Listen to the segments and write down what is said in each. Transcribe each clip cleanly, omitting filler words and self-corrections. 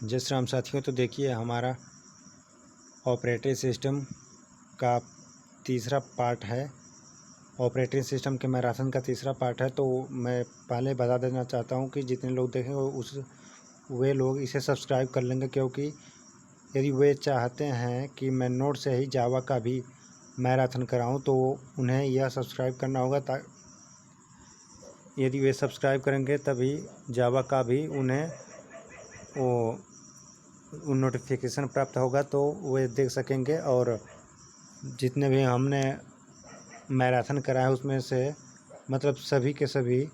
जय श्री राम साथियों। तो देखिए हमारा ऑपरेटिंग सिस्टम का तीसरा पार्ट है। ऑपरेटिंग सिस्टम के मैराथन का तीसरा पार्ट है। तो मैं पहले बता देना चाहता हूं कि जितने लोग देखेंगे वे लोग इसे सब्सक्राइब कर लेंगे, क्योंकि यदि वे चाहते हैं कि मैं नोट से ही जावा का भी मैराथन कराऊं तो उन्हें यह सब्सक्राइब करना होगा। यदि वे सब्सक्राइब करेंगे तभी जावा का भी उन्हें वो नोटिफिकेशन प्राप्त होगा, तो वे देख सकेंगे। और जितने भी हमने मैराथन कराया है उसमें से मतलब सभी के सभी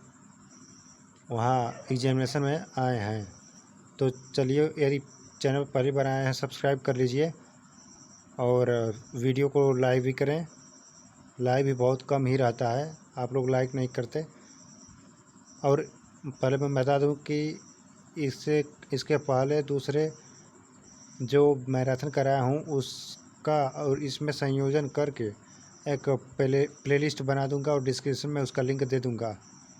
वहाँ एग्जामिनेशन में आए हैं। तो चलिए, यदि चैनल पर पहली बार आए हैं सब्सक्राइब कर लीजिए और वीडियो को लाइक भी करें। लाइक भी बहुत कम ही रहता है, आप लोग लाइक नहीं करते। और पहले मैं बता दूं कि इसके पहले दूसरे जो मैराथन कराया हूँ उसका और इसमें संयोजन करके एक प्लेलिस्ट बना दूंगा और डिस्क्रिप्शन में उसका लिंक दे दूंगा,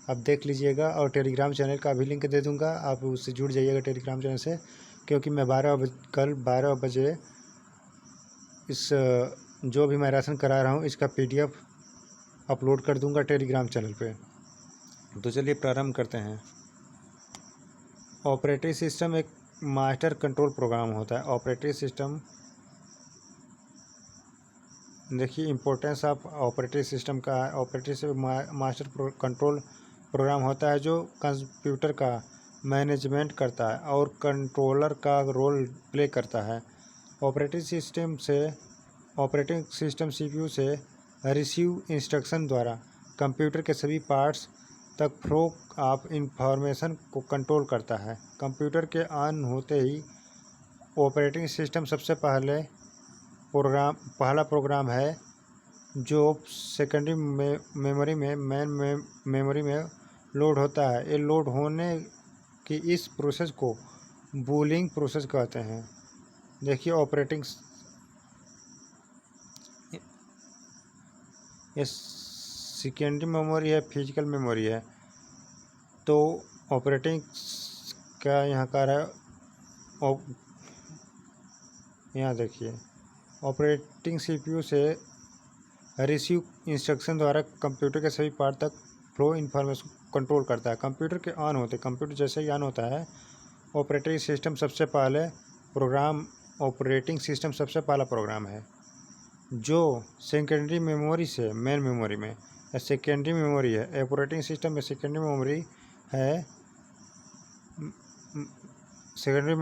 आप देख लीजिएगा। और टेलीग्राम चैनल का भी लिंक दे दूंगा, आप उससे जुड़ जाइएगा टेलीग्राम चैनल से, क्योंकि मैं कल 12 बजे इस जो भी मैराथन करा रहा हूँ इसका PDF अपलोड कर दूंगा टेलीग्राम चैनल पे। तो चलिए प्रारंभ करते हैं। ऑपरेटिंग सिस्टम एक मास्टर कंट्रोल प्रोग्राम होता है। ऑपरेटिंग सिस्टम, देखिए इम्पोर्टेंस ऑफ ऑपरेटिंग सिस्टम का है। Operating system master control program होता है जो कंप्यूटर का मैनेजमेंट करता है और कंट्रोलर का रोल प्ले करता है। ऑपरेटिंग सिस्टम CPU से रिसीव इंस्ट्रक्शन द्वारा कंप्यूटर के सभी पार्ट्स तक फ्लो ऑफ इंफॉर्मेशन को कंट्रोल करता है। कंप्यूटर के ऑन होते ही ऑपरेटिंग सिस्टम सबसे पहला प्रोग्राम है जो सेकेंडरी मेमोरी में मेन मेमोरी में लोड होता है। ये लोड होने की इस प्रोसेस को बूलिंग प्रोसेस कहते हैं। देखिए ये सेकेंडरी मेमोरी है, फिजिकल मेमोरी है। तो ऑपरेटिंग का यहाँ का है, यहाँ देखिए ऑपरेटिंग CPU से रिसीव इंस्ट्रक्शन द्वारा कंप्यूटर के सभी पार्ट तक फ्लो इन्फॉर्मेशन कंट्रोल करता है। कंप्यूटर जैसे ही ऑन होता है ऑपरेटिंग सिस्टम सबसे पहला प्रोग्राम है जो सेकेंडरी मेमोरी से मेन मेमोरी में सेकेंडरी मेमोरी है। ऑपरेटिंग सिस्टम में सेकेंडरी मेमोरी है, सेकेंडरी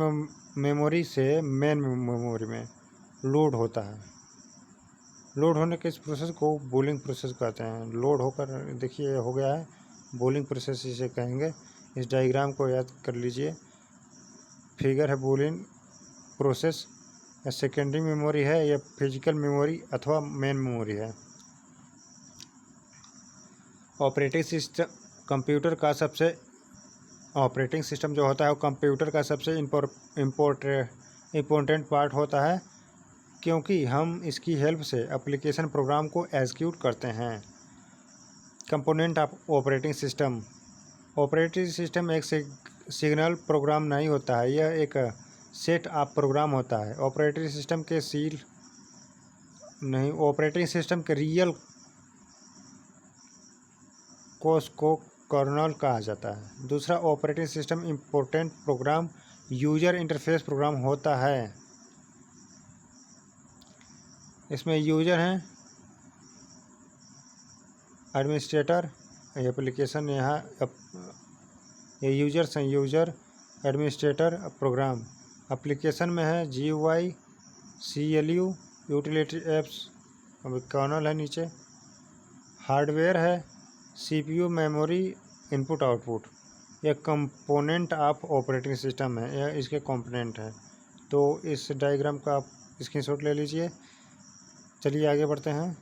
मेमोरी से मेन मेमोरी में लोड होता है। लोड होने के इस प्रोसेस को बूलिंग प्रोसेस कहते हैं। लोड होकर देखिए हो गया है, बूलिंग प्रोसेस इसे कहेंगे। इस डायग्राम को याद कर लीजिए, फिगर है बूलिंग प्रोसेस। या सेकेंडरी मेमोरी है या फिजिकल मेमोरी अथवा मेन मेमोरी है। ऑपरेटिंग सिस्टम जो होता है वो कंप्यूटर का सबसे इम्पोर्टेंट पार्ट होता है, क्योंकि हम इसकी हेल्प से एप्लीकेशन प्रोग्राम को एग्जीक्यूट करते हैं। कंपोनेंट ऑफ ऑपरेटिंग सिस्टम एक सिग्नल प्रोग्राम नहीं होता है, यह एक सेट ऑफ प्रोग्राम होता है। ऑपरेटिंग सिस्टम के रियल कोर्स को कर्नल कहा जाता है। दूसरा operating system important program user interface program होता है। इसमें यूजर हैं, एडमिनिस्ट्रेटर, एप्लीकेशन ये यूजर्स हैं, यूजर एडमिनिस्ट्रेटर प्रोग्राम। एप्लीकेशन में है GUI, CLU, utility apps, kernel है नीचे। हार्डवेयर है CPU, मेमोरी, इनपुट आउटपुट। यह कंपोनेंट ऑफ ऑपरेटिंग सिस्टम है, यह इसके कंपोनेंट है। तो इस डायग्राम का आप स्क्रीनशॉट ले लीजिए। चलिए आगे बढ़ते हैं।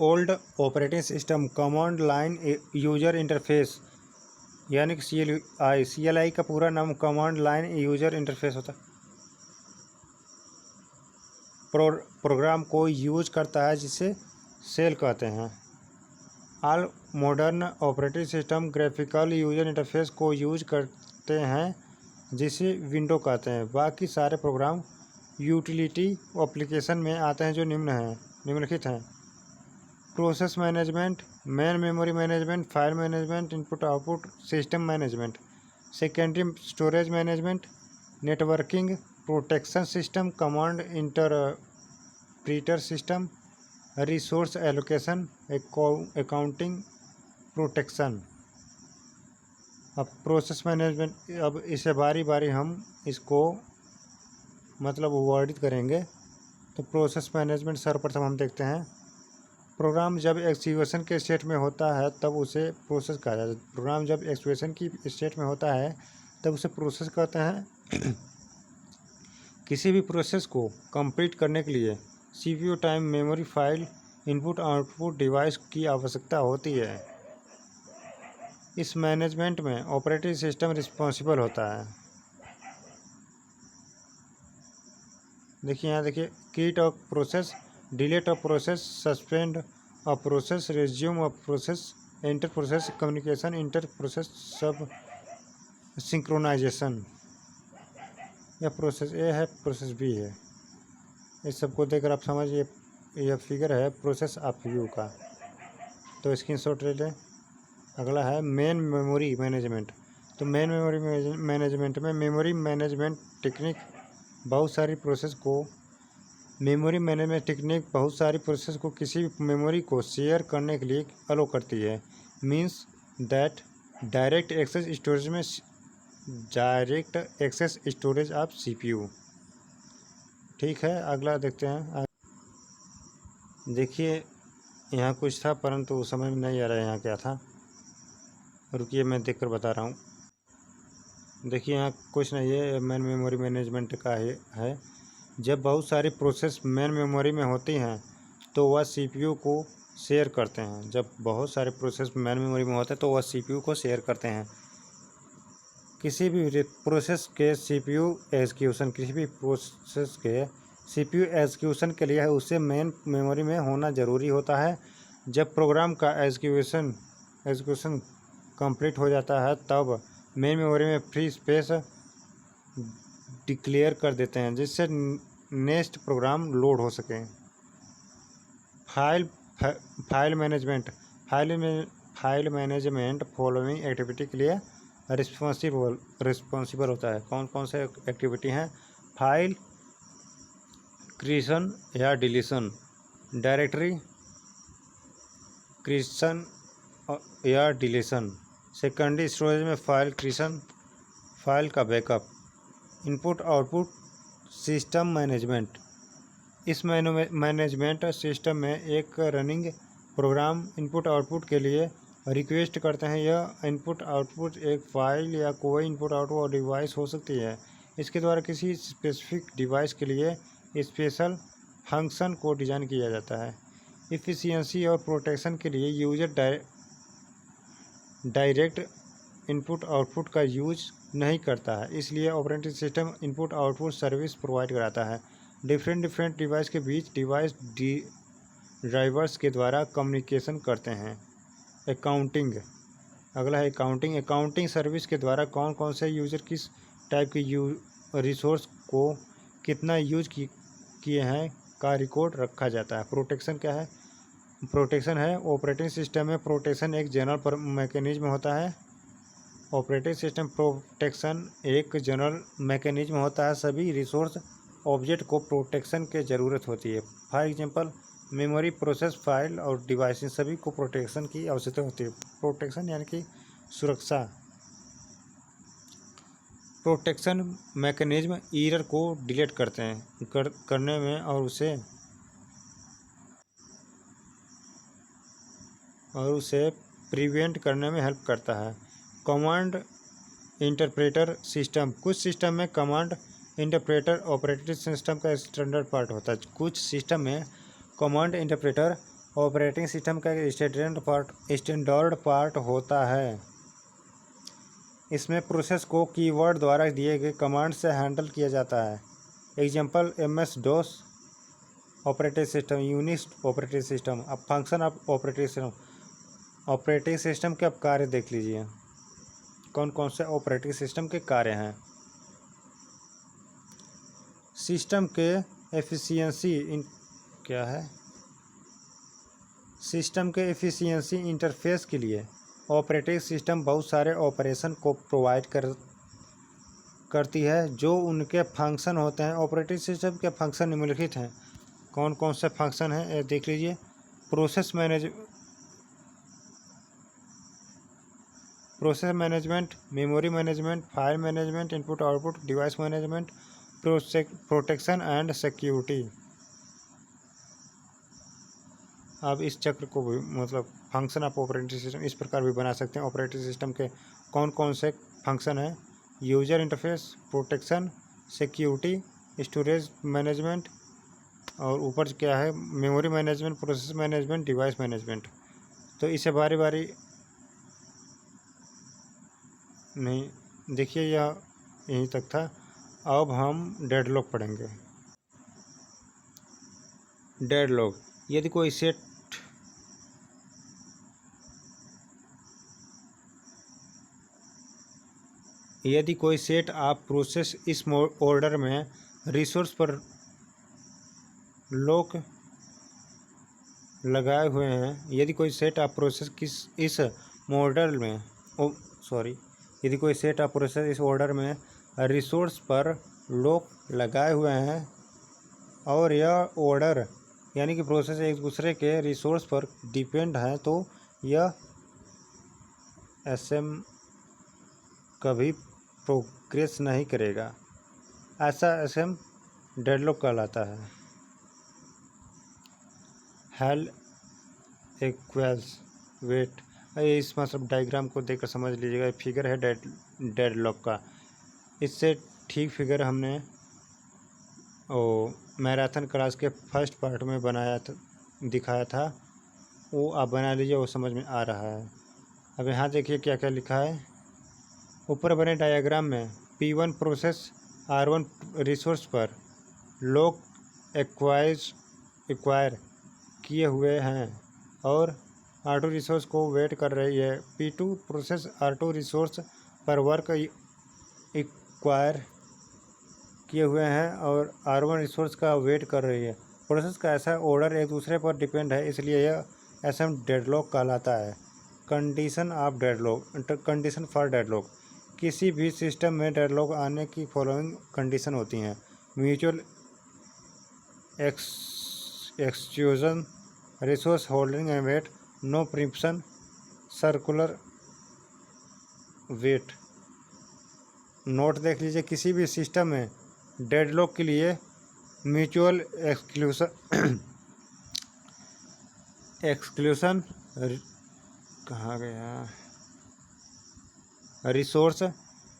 Old operating system command line user interface यानी कि CLI का पूरा नाम कमांड लाइन यूजर इंटरफेस होता है। प्रोग्राम को यूज करता है, जिसे शेल कहते हैं। All modern operating system graphical user interface को यूज करते हैं, जिसे विंडो कहते हैं। बाकी सारे प्रोग्राम यूटिलिटी एप्लीकेशन में आते हैं, जो निम्नलिखित हैं: process management, main memory management, file management, input output system management, secondary storage management, networking protection system, command interpreter system, resource allocation, accounting protection. अब प्रोसेस मैनेजमेंट, अब इसे बारी बारी हम इसको मतलब वर्णित करेंगे। तो प्रोसेस मैनेजमेंट सर्वप्रथम हम देखते हैं। प्रोग्राम जब एक्जीक्यूशन के स्टेट में होता है तब उसे प्रोसेस कहा जाता है। प्रोग्राम जब एक्जीक्यूशन की स्टेट में होता है तब उसे प्रोसेस कहते हैं। किसी भी प्रोसेस को कंप्लीट करने के लिए CPU time, memory, file, input output device की आवश्यकता होती है। इस मैनेजमेंट में ऑपरेटिंग सिस्टम रिस्पॉन्सिबल होता है। देखिए यहाँ देखिए, create a process, delete a process, suspend a process, resume a process, inter process communication, inter process सब सिंक्रोनाइजेशन। यह प्रोसेस ए है, प्रोसेस बी है। इस सबको देखकर आप समझिए यह फिगर है प्रोसेस ऑफ व्यू का। तो स्क्रीनशॉट ले लें। अगला है मेन मेमोरी मैनेजमेंट। तो मेन मेमोरी मैनेजमेंट में मेमोरी मैनेजमेंट टेक्निक बहुत सारी प्रोसेस को किसी मेमोरी को शेयर करने के लिए अलो करती है। Means that direct access storage of CPU. ठीक है, अगला देखते हैं। देखिए यहाँ कुछ था परंतु समझ में नहीं आ रहा है यहाँ क्या था। रुकिए मैं देखकर बता रहा हूँ। देखिए यहाँ कुछ नहीं है, मेन मेमोरी मैनेजमेंट का है। जब बहुत सारी प्रोसेस मेन मेमोरी में होती हैं तो वह सीपीयू को शेयर करते हैं। जब बहुत सारे प्रोसेस मेन मेमोरी में होते हैं तो वह सीपीयू को शेयर करते हैं। किसी भी प्रोसेस के सीपीयू एग्जीक्यूशन के लिए उसे मेन मेमोरी में होना ज़रूरी होता है। जब प्रोग्राम का एग्जीक्यूशन कंप्लीट हो जाता है तब मेन मेमोरी में फ्री स्पेस डिक्लेयर कर देते हैं, जिससे नेक्स्ट प्रोग्राम लोड हो सके। फाइल मैनेजमेंट फॉलोइंग एक्टिविटी के लिए रिस्पॉन्सिबल होता है। कौन कौन से एक्टिविटी हैं? फाइल क्रिएशन या डिलीशन, डायरेक्टरी क्रिएशन या डिलीशन, सेकेंडरी स्टोरेज में फाइल क्रिएशन, फाइल का backup, input output system management. इस मैनेजमेंट सिस्टम में एक रनिंग प्रोग्राम इनपुट आउटपुट के लिए रिक्वेस्ट करते हैं। यह इनपुट आउटपुट एक फाइल या कोई इनपुट आउटपुट डिवाइस हो सकती है। इसके द्वारा किसी स्पेसिफिक डिवाइस के लिए स्पेशल फंक्शन को डिज़ाइन किया जाता है। इफ़िशियंसी और प्रोटेक्शन के लिए यूजर डायरेक्ट इनपुट आउटपुट का यूज नहीं करता है, इसलिए operating system input output service provide कराता है। डिफरेंट डिवाइस के बीच डिवाइस ड्राइवर्स के द्वारा कम्युनिकेशन करते हैं। अकाउंटिंग, अगला है अकाउंटिंग सर्विस के द्वारा कौन कौन से यूज़र किस टाइप के रिसोर्स को कितना यूज किए हैं का रिकॉर्ड रखा जाता है। प्रोटेक्शन क्या है? प्रोटेक्शन है ऑपरेटिंग सिस्टम में प्रोटेक्शन एक जनरल मैकेनिज्म होता है। ऑपरेटिंग सिस्टम प्रोटेक्शन एक जनरल मैकेनिज्म होता है। सभी रिसोर्स ऑब्जेक्ट को प्रोटेक्शन की ज़रूरत होती है। For example memory, process, file और डिवाइस, इन सभी को प्रोटेक्शन की आवश्यकता होती है। प्रोटेक्शन यानी कि सुरक्षा। प्रोटेक्शन मैकेनिज्म एरर को डिलीट करते हैं करने में और उसे प्रिवेंट करने में हेल्प करता है। कमांड इंटरप्रेटर सिस्टम, कुछ सिस्टम में कमांड इंटरप्रेटर ऑपरेटिंग सिस्टम का स्टैंडर्ड पार्ट होता है। कुछ सिस्टम में कमांड इंटरप्रेटर ऑपरेटिंग सिस्टम का स्टैंडर्ड पार्ट होता है। इसमें प्रोसेस को कीवर्ड द्वारा दिए गए कमांड से हैंडल किया जाता है। Example MS DOS operating system, Unix operating system. अब function of operating system, operating system के अब कार्य देख लीजिए, कौन कौन से ऑपरेटिंग सिस्टम के कार्य हैं। सिस्टम के एफिशिएंसी क्या है, सिस्टम के एफिशिएंसी इंटरफेस के लिए ऑपरेटिंग सिस्टम बहुत सारे ऑपरेशन को प्रोवाइड करती है जो उनके फंक्शन होते हैं। ऑपरेटिंग सिस्टम के फंक्शन निम्नलिखित हैं। कौन कौन से फंक्शन हैं ये देख लीजिए। Process management, memory management, file management, input output, device management, protection and security. अब इस चक्र को भी मतलब फंक्शन ऑफ ऑपरेटिंग सिस्टम इस प्रकार भी बना सकते हैं। ऑपरेटिंग सिस्टम के कौन कौन से फंक्शन हैं, user interface, protection, security, storage management, और ऊपर क्या है memory management, process management, device management. तो इसे बारी बारी नहीं देखिए, यह यहीं तक था। अब हम डेडलॉक पढ़ेंगे। डेडलॉक, यदि कोई सेट ऑफ प्रोसेस इस ऑर्डर में रिसोर्स पर लॉक लगाए हुए हैं, यदि कोई सेट ऑफ प्रोसेस इस मॉडल में यदि कोई सेट ऑफ प्रोसेस इस ऑर्डर में रिसोर्स पर लॉक लगाए हुए हैं और यह ऑर्डर यानी कि प्रोसेस एक दूसरे के रिसोर्स पर डिपेंड है, तो यह एसएम कभी प्रोग्रेस नहीं करेगा। ऐसा एसएम डेडलॉक कहलाता है। हेल इक्वल्स वेट, इस मतलब डायग्राम को देखकर समझ लीजिएगा, फिगर है डेडलॉक का। इससे ठीक फिगर हमने मैराथन क्लास के फर्स्ट पार्ट में बनाया था, दिखाया था, वो आप बना लीजिए, वो समझ में आ रहा है। अब यहाँ देखिए क्या क्या लिखा है। ऊपर बने डायग्राम में P1 प्रोसेस R1 रिसोर्स पर लॉक एक्वायर किए हुए हैं और R2 रिसोर्स को वेट कर रही है। P2 प्रोसेस R2 रिसोर्स पर वर्क एक्वायर किए हुए हैं और R1 रिसोर्स का वेट कर रही है। प्रोसेस का ऐसा ऑर्डर एक दूसरे पर डिपेंड है, इसलिए यह एसएम डेडलॉक कहलाता है। Condition of deadlock, condition for deadlock, किसी भी सिस्टम में डेडलॉक आने की फॉलोइंग कंडीशन होती हैं। Mutual exclusion, resource holding and wait, no preemption, circular wait. Note देख लीजिए, किसी भी सिस्टम में डेडलॉक के लिए म्यूचुअल एक्सक्लूशन कहाँ गया, रिसोर्स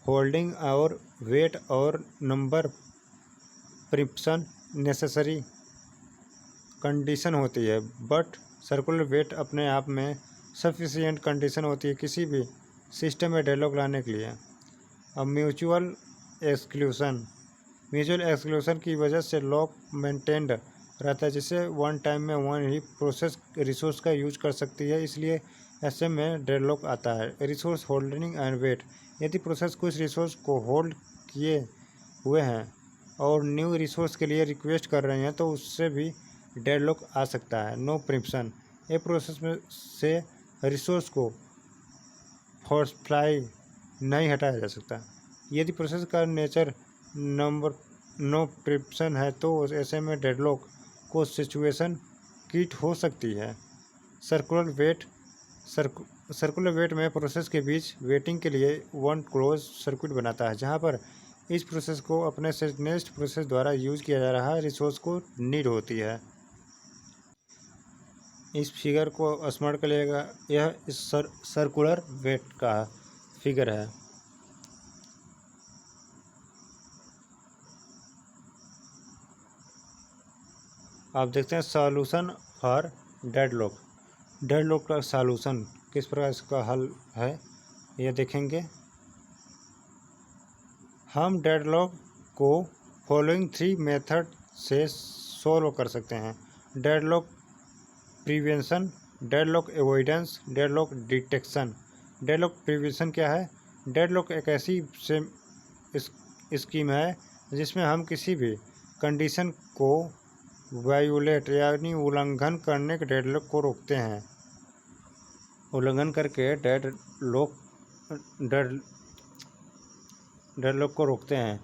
होल्डिंग और वेट और नंबर प्रीम्पशन नेसेसरी कंडीशन होती है, बट सर्कुलर वेट अपने आप में सफिशिएंट कंडीशन होती है किसी भी सिस्टम में डेडलॉक लाने के लिए। अब म्यूचुअल एक्सक्लूशन की वजह से लॉक मेंटेन्ड रहता है, जिससे वन टाइम में वन ही प्रोसेस रिसोर्स का यूज कर सकती है, इसलिए ऐसे में डेडलॉक आता है। रिसोर्स होल्डिंग एंड वेट, यदि प्रोसेस कुछ रिसोर्स को होल्ड किए हुए हैं और न्यू रिसोर्स के लिए रिक्वेस्ट कर रहे हैं तो उससे भी डेडलॉक आ सकता है। नो प्रीम्पशन, ये प्रोसेस में से रिसोर्स को फोर्सफुली नहीं हटाया जा सकता। यदि प्रोसेस का नेचर नो प्रीम्पशन है तो ऐसे में डेडलॉक को सिचुएशन क्रिएट हो सकती है। सर्कुलर वेट में प्रोसेस के बीच वेटिंग के लिए वन क्लोज सर्किट बनाता है, जहां पर इस प्रोसेस को अपने से नेक्स्ट प्रोसेस द्वारा यूज किया जा रहा रिसोर्स को नीड होती है। इस फिगर को स्मरण कर लिएगा, यह इस सर्कुलर वेट का फिगर है। आप देखते हैं सॉल्यूशन फॉर डेडलॉक। डेडलॉक का सॉल्यूशन किस प्रकार इसका हल है ये देखेंगे। हम डेडलॉक को फॉलोइंग 3 मेथड से सोल्व कर सकते हैं। Deadlock prevention, deadlock avoidance, deadlock detection. Deadlock prevention क्या है? डेडलॉक एक ऐसी स्कीम है जिसमें हम किसी भी कंडीशन को वायोलेट यानी उल्लंघन करने के डेडलॉक को रोकते हैं। उल्लंघन करके डेडलॉक को रोकते हैं।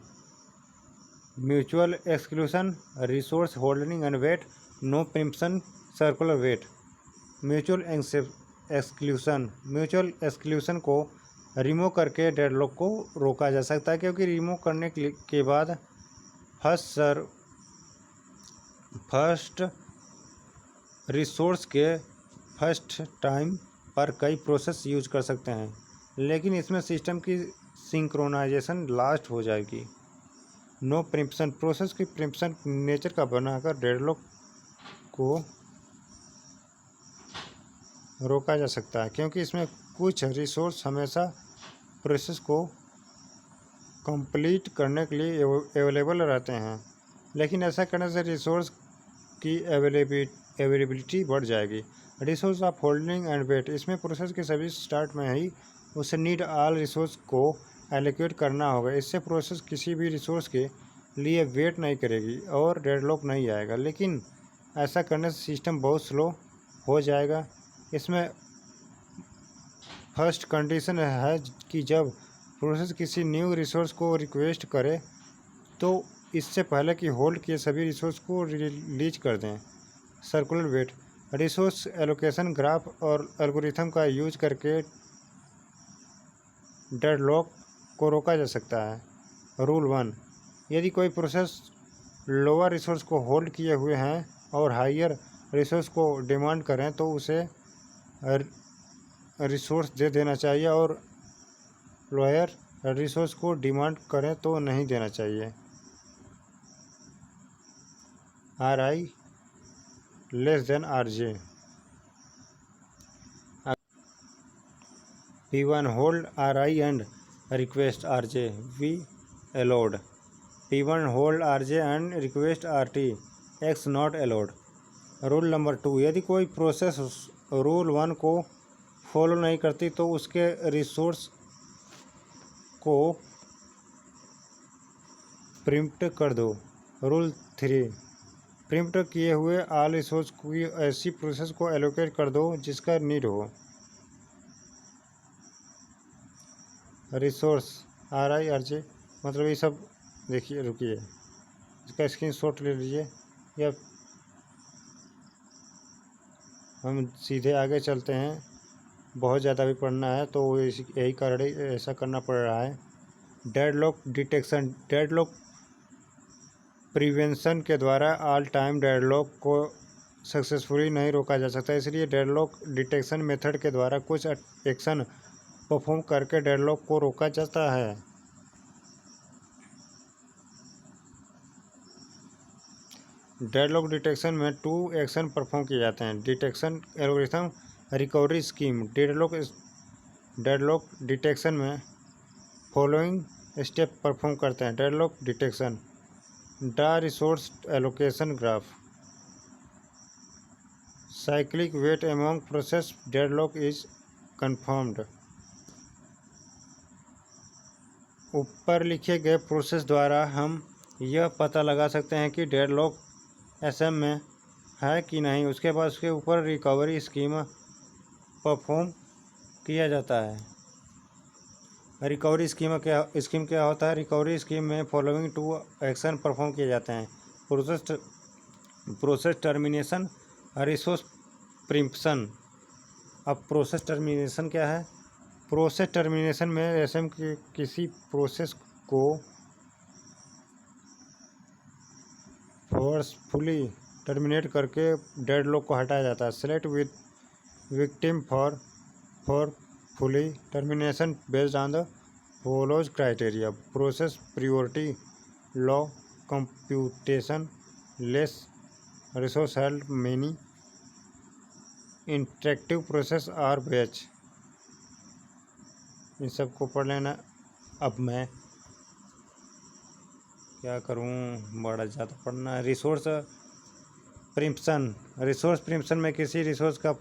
Mutual exclusion, resource holding and wait, no preemption, circular wait. Mutual exclusion को रिमूव करके डेडलॉक को रोका जा सकता है, क्योंकि रिमूव करने के बाद फर्स्ट रिसोर्स के फर्स्ट टाइम पर कई प्रोसेस यूज कर सकते हैं, लेकिन इसमें सिस्टम की सिंक्रोनाइजेशन लास्ट हो जाएगी। नो प्रिम्पशन, प्रोसेस की प्रिम्पशन नेचर का बनाकर डेडलॉक को रोका जा सकता है, क्योंकि इसमें कुछ रिसोर्स हमेशा प्रोसेस को कंप्लीट करने के लिए अवेलेबल रहते हैं, लेकिन ऐसा करने से रिसोर्स की अवेलेबिलिटी बढ़ जाएगी। Resource of holding and wait, इसमें प्रोसेस के सभी स्टार्ट में ही उसे नीड ऑल रिसोर्स को एलोकेट करना होगा। इससे प्रोसेस किसी भी रिसोर्स के लिए वेट नहीं करेगी और डेडलॉक नहीं आएगा, लेकिन ऐसा करने से सिस्टम बहुत स्लो हो जाएगा। इसमें फर्स्ट कंडीशन है कि जब प्रोसेस किसी न्यू रिसोर्स को रिक्वेस्ट करे तो इससे पहले कि होल्ड किए सभी रिसोर्स को रिलीज कर दें। Circular wait, resource allocation graph और एल्गोरिथम का यूज करके डेडलॉक को रोका जा सकता है। रूल 1, यदि कोई प्रोसेस लोअर रिसोर्स को होल्ड किए हुए हैं और हायर रिसोर्स को डिमांड करें तो उसे रिसोर्स दे देना चाहिए, और लोअर रिसोर्स को डिमांड करें तो नहीं देना चाहिए। RI less than RJ। P1 hold RI and request RJ we allowed। P1 hold RJ and request RT X not allowed। Rule number 2, यदि कोई प्रोसेस रूल 1 को फॉलो नहीं करती तो उसके रिसोर्स को प्रिम्प्ट कर दो। रूल 3, प्रिम्प्ट किए हुए ऑल रिसोर्स की ऐसी प्रोसेस को एलोकेट कर दो जिसका नीड हो। रिसोर्स RI RJ मतलब ये सब देखिए, रुकिए इसका स्क्रीनशॉट ले लीजिए या हम सीधे आगे चलते हैं। बहुत ज़्यादा भी पढ़ना है तो यही कारण ऐसा करना पड़ रहा है। डेडलॉक डिटेक्शन, डेडलॉक प्रिवेंशन के द्वारा ऑल टाइम डेडलॉक को सक्सेसफुली नहीं रोका जा सकता, इसलिए डेडलॉक डिटेक्शन मेथड के द्वारा कुछ एक्शन परफॉर्म करके डेडलॉक को रोका जाता है। डेडलॉक डिटेक्शन में 2 एक्शन परफॉर्म किए जाते हैं। Detection algorithm, recovery scheme. Deadlock detection में फॉलोइंग स्टेप परफॉर्म करते हैं। Deadlock detection, draw resource allocation graph, cyclic wait among process, deadlock is confirmed. ऊपर लिखे गए प्रोसेस द्वारा हम यह पता लगा सकते हैं कि डेडलॉक SM में है कि नहीं। उसके बाद उसके ऊपर रिकवरी स्कीम परफॉर्म किया जाता है। रिकवरी स्कीम क्या होता है? रिकवरी स्कीम में फॉलोइंग 2 एक्शन परफॉर्म किए जाते हैं। Process termination, resource preemption. अब प्रोसेस टर्मिनेशन क्या है? प्रोसेस टर्मिनेशन में SM की किसी प्रोसेस को फोर्सफुली टर्मिनेट करके डेडलॉक को हटाया जाता है। Select with victim for fully termination based on the follows criteria. Process priority, low computation, less resource held, many interactive process are batch. इन सबको पढ़ लेना। अब मैं क्या करूं, बड़ा ज़्यादा पढ़ना है। रिसोर्स प्रिम्पशन, रिसोर्स प्रिम्पशन में किसी रिसोर्स का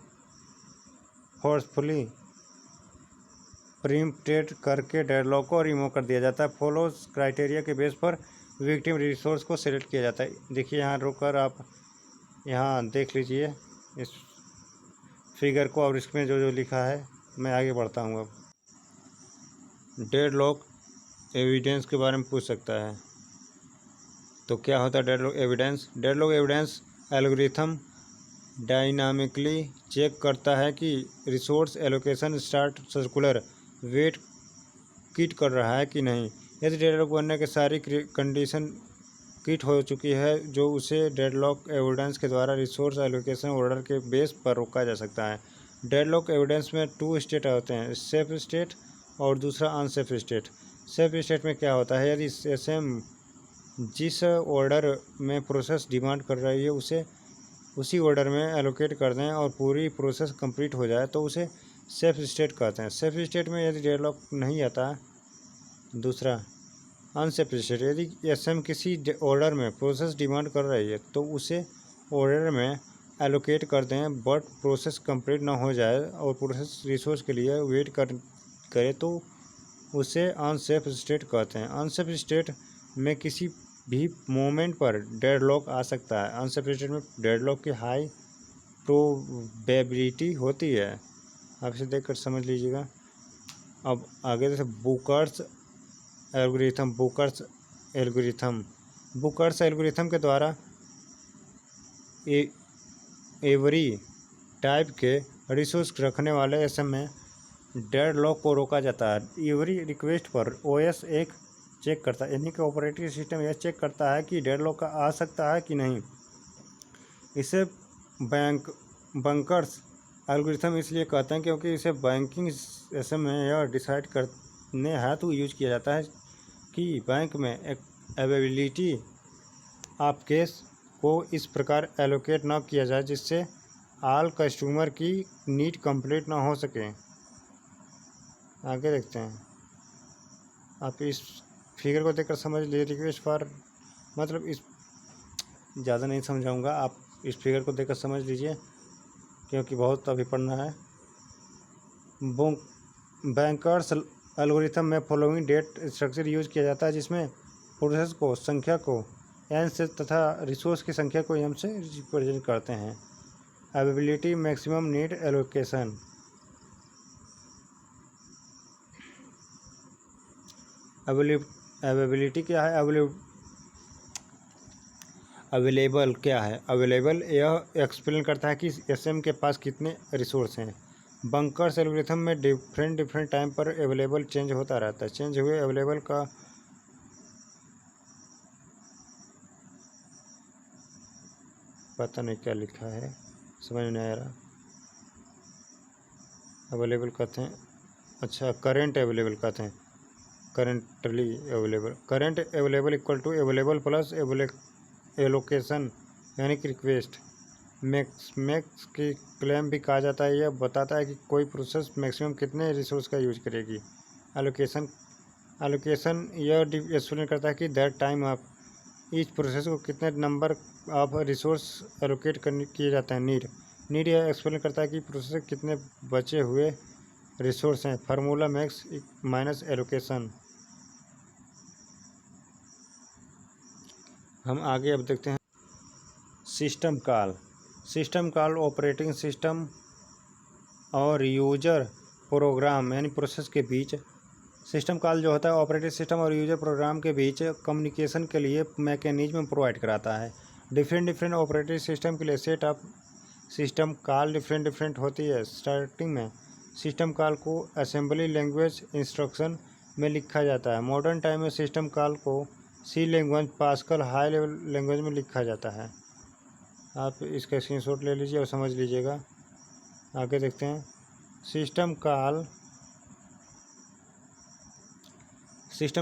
फोर्सफुली प्रीम्प्टेड करके डेडलॉक को रिमूव कर दिया जाता है। फॉलोज क्राइटेरिया के बेस पर विक्टिम रिसोर्स को सिलेक्ट किया जाता है। देखिए यहाँ रुककर आप यहाँ देख लीजिए इस फिगर को और इसमें जो जो लिखा है। मैं आगे बढ़ता हूँ। अब डेडलॉक एविडेंस के बारे में पूछ सकता है, तो क्या होता है deadlock evidence? Deadlock evidence algorithm dynamically check करता है कि resource allocation start circular wait किट कर रहा है कि नहीं। यदि डेडलॉक बनने के सारी कंडीशन किट हो चुकी है जो उसे डेडलॉक एविडेंस के द्वारा रिसोर्स एलोकेशन ऑर्डर के बेस पर रोका जा सकता है। डेडलॉक एविडेंस में 2 स्टेट होते हैं, सेफ स्टेट और दूसरा अनसेफ स्टेट। सेफ स्टेट में क्या होता है, यदि एसएम जिस ऑर्डर में प्रोसेस डिमांड कर रही है उसे उसी ऑर्डर में एलोकेट कर दें और पूरी प्रोसेस कंप्लीट हो जाए तो उसे सेफ स्टेट कहते हैं। सेफ स्टेट में यदि डेडलॉक नहीं आता। दूसरा अनसेफ स्टेट, यदि एसएम किसी ऑर्डर में प्रोसेस डिमांड कर रही है तो उसे ऑर्डर में एलोकेट कर दें बट प्रोसेस कंप्लीट ना हो जाए और प्रोसेस रिसोर्स के लिए वेट करे तो उसे अनसेफ स्टेट कहते हैं। अनसेफ स्टेट में किसी भी मोमेंट पर डेडलॉक आ सकता है। अनसेफ स्टेट में डेडलॉक की हाई प्रोबेबिलिटी होती है। आप इसे देखकर समझ लीजिएगा। अब आगे जैसे बुकर्स एल्गोरिथम के द्वारा एवरी टाइप के रिसोर्स रखने वाले एसएम में डेडलॉक को रोका जाता है। एवरी रिक्वेस्ट पर ओएस एक चेक करता है, यानी कि ऑपरेटिंग सिस्टम यह चेक करता है कि डेडलॉक का आ सकता है कि नहीं। इसे बंकर्स एल्गोरिथम इसलिए कहते हैं क्योंकि इसे बैंकिंग एसएम में यह डिसाइड करने हेतु यूज किया जाता है कि बैंक में अवेलेबिलिटी ऑफ कैश को इस प्रकार एलोकेट न किया जाए जिससे ऑल कस्टमर की नीड कंप्लीट ना हो सके। आगे देखते हैं। आप इस फिगर को देखकर समझ लीजिए। रिक्वेस्ट फॉर मतलब इस ज़्यादा नहीं समझाऊंगा, आप इस फिगर को देखकर समझ लीजिए क्योंकि बहुत अभी पढ़ना है। बैंकर्स एल्गोरिथम में फॉलोइंग डेट स्ट्रक्चर यूज किया जाता है जिसमें प्रोसेस को संख्या को एन से तथा रिसोर्स की संख्या को एम से रिप्रेजेंट करते हैं। Availability maximum need allocation. Availability क्या है? अवेलेबल क्या है? अवेलेबल यह एक्सप्लेन करता है कि एसएम के पास कितने रिसोर्स हैं। बंकर्स एल्गोरिथम में डिफरेंट टाइम पर अवेलेबल चेंज होता रहता है। चेंज हुए अवेलेबल का पता नहीं क्या लिखा है, समझ नहीं आ रहा। अवेलेबल कहते हैं, अच्छा करेंट अवेलेबल कहते हैं, currently available. Current available equal to available plus allocation यानी कि रिक्वेस्ट। मैक्स की क्लेम भी कहा जाता है। यह बताता है कि कोई प्रोसेस मैक्सिमम कितने रिसोर्स का यूज करेगी। एलोकेशन यह एक्सप्लेन करता है कि दैट टाइम आप इस प्रोसेस को कितने नंबर ऑफ रिसोर्स एलोकेट किए जाते हैं। नीड यह एक्सप्लेन करता है कि प्रोसेस के कितने बचे हुए रिसोर्स हैं। Formula max minus allocation. हम आगे अब देखते हैं सिस्टम कॉल ऑपरेटिंग सिस्टम और यूजर प्रोग्राम यानी प्रोसेस के बीच। सिस्टम कॉल जो होता है ऑपरेटिंग सिस्टम और यूजर प्रोग्राम के बीच कम्युनिकेशन के लिए मैकेनिज्म प्रोवाइड कराता है। डिफरेंट ऑपरेटिंग सिस्टम के लिए set of system call different होती है। स्टार्टिंग में सिस्टम कॉल को असेंबली लैंग्वेज इंस्ट्रक्शन में लिखा जाता है। मॉडर्न टाइम में सिस्टम कॉल को C language Pascal high level language में लिखा जाता है। आप इसका स्क्रीनशॉट ले लीजिए और समझ लीजिएगा। आगे देखते हैं। सिस्टम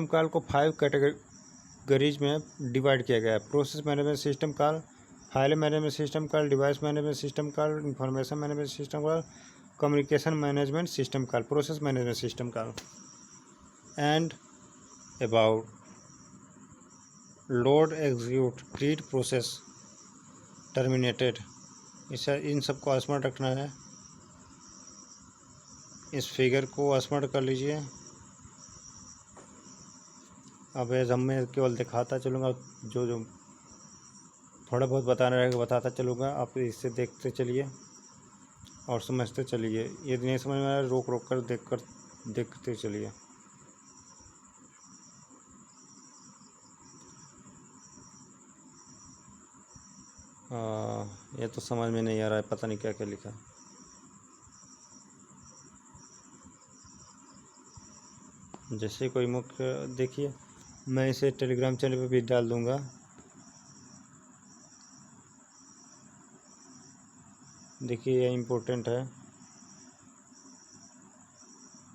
कॉल को 5 कैटेगरीज में डिवाइड किया गया है। Process management system call, file management system call, device management system call, information management system call, communication management system call, process management system call. And about load execute create process terminated. इसे इन सबको smart रखना है। इस figure को smart कर लीजिए। अब मैं केवल दिखाता चलूँगा, जो जो थोड़ा बहुत बताना रहेगा बताता चलूँगा, आप इसे देखते चलिए और समझते चलिए। यदि नहीं समझ में आ रहा रोक रोक कर देखते चलिए। ये तो समझ में नहीं आ रहा है, पता नहीं क्या क्या लिखा है। जैसे कोई मुख्य देखिए, मैं इसे टेलीग्राम चैनल पे भी डाल दूँगा। देखिए ये इम्पोर्टेंट है,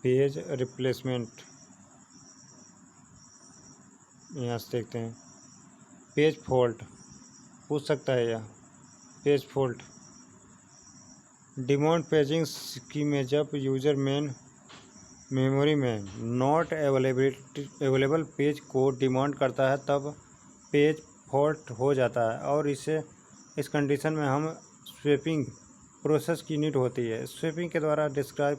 पेज रिप्लेसमेंट। यहाँ से देखते हैं, पेज फॉल्ट पूछ सकता है यह। Page fault demote paging scheme में जब यूजर मेन मेमोरी में नॉट अवेलेबल पेज को डिमांड करता है तब पेज फॉल्ट हो जाता है, और इस कंडीशन में हम स्वेपिंग प्रोसेस की नीड होती है। स्वेपिंग के द्वारा डिस्क्राइब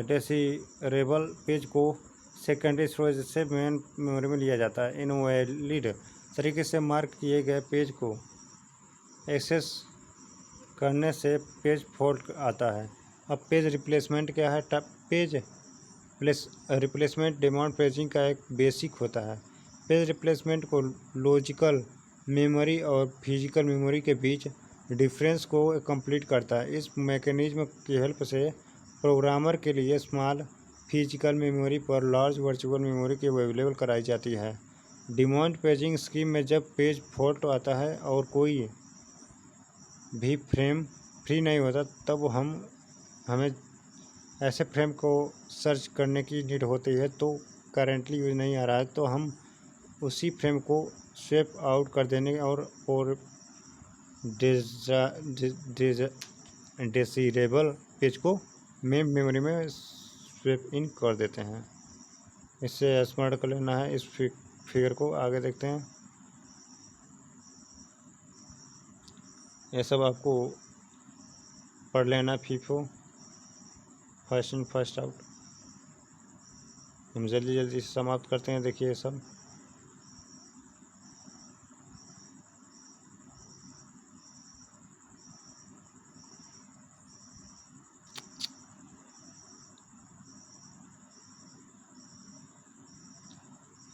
डेसिरेबल पेज को सेकेंडरी स्टोरेज से मेन मेमोरी में लिया जाता है। इनवैलिड तरीके से मार्क किए गए पेज को एक्सेस करने से पेज फॉल्ट आता है। अब पेज रिप्लेसमेंट क्या है? पेज रिप्लेसमेंट डिमांड पेजिंग का एक बेसिक होता है। पेज रिप्लेसमेंट को लॉजिकल मेमोरी और फिजिकल मेमोरी के बीच डिफरेंस को कंप्लीट करता है। इस मैकेनिज्म की हेल्प से प्रोग्रामर के लिए स्मॉल फिजिकल मेमोरी पर लार्ज वर्चुअल मेमोरी की अवेलेबल कराई जाती है। डिमांड पेजिंग स्कीम में जब पेज फॉल्ट आता है और कोई भी फ्रेम फ्री नहीं होता तब हमें ऐसे फ्रेम को सर्च करने की नीड होती है। तो करेंटली यूज नहीं आ रहा है तो हम उसी फ्रेम को स्वेप आउट कर देने और डेसिरेबल पेज को मेन मेमोरी में स्वेप इन कर देते हैं। इससे स्मार्ट कर लेना है। इस फिगर को आगे देखते हैं। ये सब आपको पढ़ लेना। FIFO first in first out. हम जल्दी जल्दी से समाप्त करते हैं। देखिए ये सब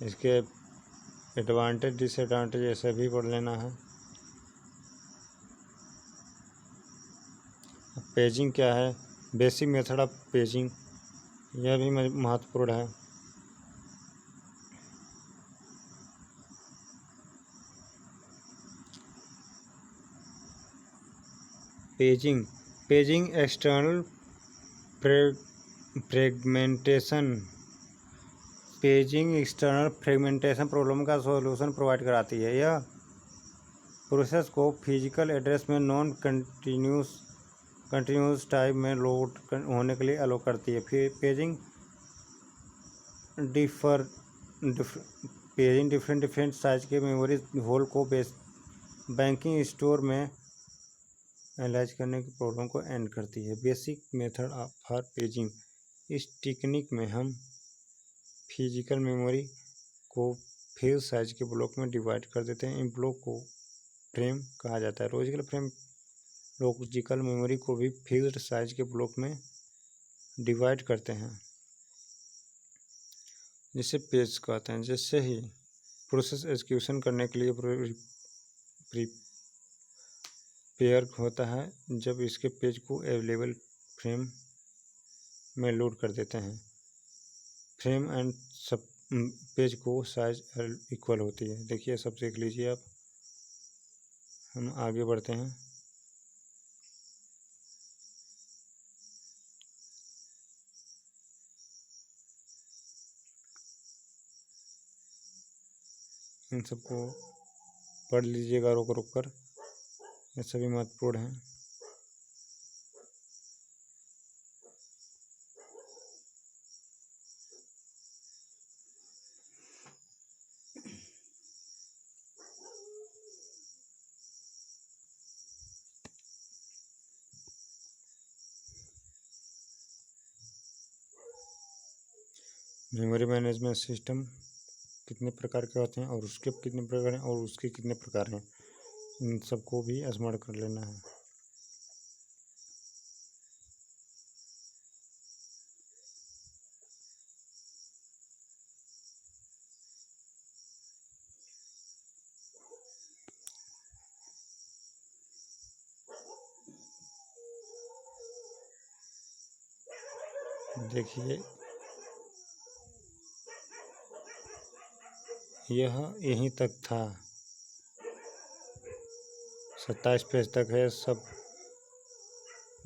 इसके एडवांटेज डिसएडवांटेज ऐसे भी पढ़ लेना है। पेजिंग क्या है? बेसिक मेथड ऑफ पेजिंग, यह भी महत्वपूर्ण है। पेजिंग एक्सटर्नल फ्रेगमेंटेशन प्रॉब्लम का सॉल्यूशन प्रोवाइड कराती है। यह प्रोसेस को फिजिकल एड्रेस में नॉन कंटिन्यूस टाइप में लोड होने के लिए अलो करती है। फिर पेजिंग डिफरेंट साइज के मेमोरी होल को बैंकिंग स्टोर में एनालाइज करने की प्रॉब्लम को एंड करती है। बेसिक मेथड फॉर पेजिंग, इस टेक्निक में हम फिजिकल मेमोरी को फिक्स साइज के ब्लॉक में डिवाइड कर देते हैं। इन ब्लॉक को फ्रेम कहा जाता है। लॉजिकल मेमोरी को भी फिक्स्ड साइज के ब्लॉक में डिवाइड करते हैं जिसे पेज कहते हैं। जैसे ही प्रोसेस एग्जीक्यूशन करने के लिए प्रिपेयर होता है जब इसके पेज को अवेलेबल फ्रेम में लोड कर देते हैं। फ्रेम एंड सब पेज को साइज इक्वल होती है। देखिए सब देख लीजिए आप। हम आगे बढ़ते हैं। इन सबको पढ़ लीजिएगा रोक रोक कर, ये सभी महत्वपूर्ण हैं। मेमोरी मैनेजमेंट सिस्टम कितने प्रकार के होते हैं और उसके कितने प्रकार हैं और उसके कितने प्रकार हैं, इन सबको भी स्मरण कर लेना है। देखिए यह यहीं तक था, 27 पेज तक है, सब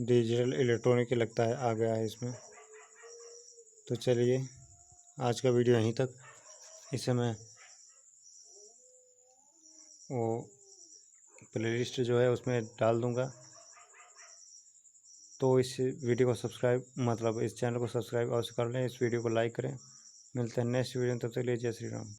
डिजिटल इलेक्ट्रॉनिक लगता है आ गया है इसमें। तो चलिए आज का वीडियो यहीं तक। इसे मैं वो प्लेलिस्ट जो है उसमें डाल दूँगा। तो इस वीडियो को सब्सक्राइब मतलब इस चैनल को सब्सक्राइब अवश्य कर लें, इस वीडियो को लाइक करें। मिलते हैं नेक्स्ट वीडियो में, तब तक के लिए जय श्री राम।